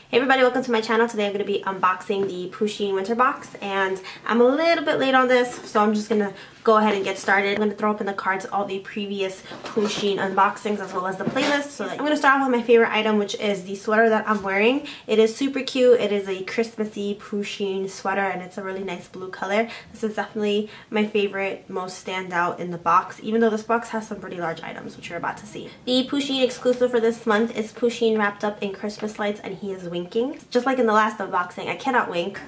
Hey everybody, welcome to my channel. Today I'm going to be unboxing the Pusheen winter box, and I'm a little bit late on this, so I'm just going to go ahead and get started. I'm going to throw up in the cards all the previous Pusheen unboxings as well as the playlist. So I'm going to start off with my favorite item, which is the sweater that I'm wearing. It is super cute. It is a Christmassy Pusheen sweater and it's a really nice blue color. This is definitely my favorite, most standout in the box, even though this box has some pretty large items, which you're about to see. The Pusheen exclusive for this month is Pusheen wrapped up in Christmas lights, and he is winking. Just like in the last unboxing, I cannot wink.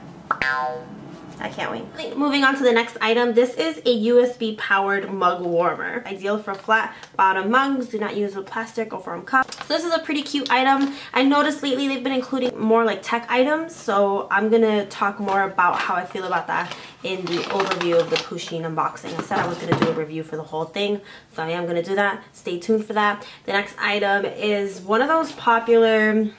I can't wait. Moving on to the next item. This is a USB powered mug warmer. Ideal for flat bottom mugs. Do not use a plastic or foam cup. So this is a pretty cute item. I noticed lately they've been including more like tech items, so I'm gonna talk more about how I feel about that in the overview of the Pusheen unboxing. I said I was gonna do a review for the whole thing, so I am gonna do that. Stay tuned for that. The next item is one of those popular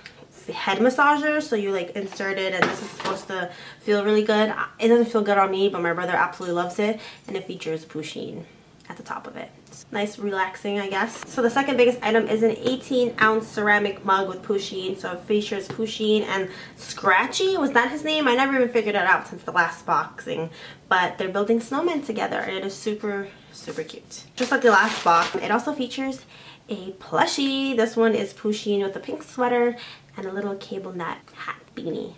head massagers, so you like insert it and this is supposed to feel really good. It doesn't feel good on me, but my brother absolutely loves it, and it features Pusheen at the top of it. It's nice, relaxing, I guess. So the second biggest item is an 18-ounce ceramic mug with Pusheen. So it features Pusheen and Scratchy. Was that his name? I never even figured it out since the last boxing, but they're building snowmen together and it is super cute. Just like the last box, it also features a plushie. This one is Pusheen with a pink sweater and a little cable knit hat beanie,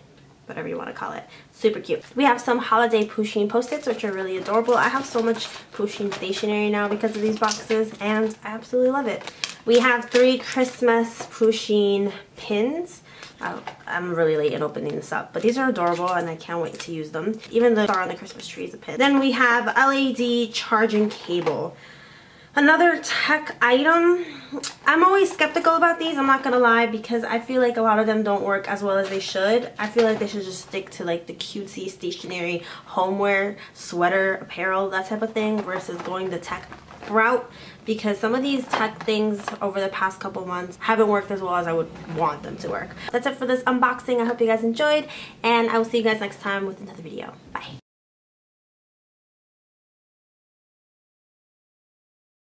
whatever you want to call it. Super cute. We have some holiday Pusheen post-its, which are really adorable. I have so much Pusheen stationery now because of these boxes, and I absolutely love it. We have 3 Christmas Pusheen pins. I'm really late in opening this up, but these are adorable and I can't wait to use them. Even the star on the Christmas tree is a pin. Then we have LED charging cable. Another tech item. I'm always skeptical about these, I'm not gonna lie, because I feel like a lot of them don't work as well as they should. I feel like they should just stick to like the cutesy stationery homeware, sweater, apparel, that type of thing, versus going the tech route, because some of these tech things over the past couple months haven't worked as well as I would want them to work. That's it for this unboxing. I hope you guys enjoyed, and I will see you guys next time with another video. Bye.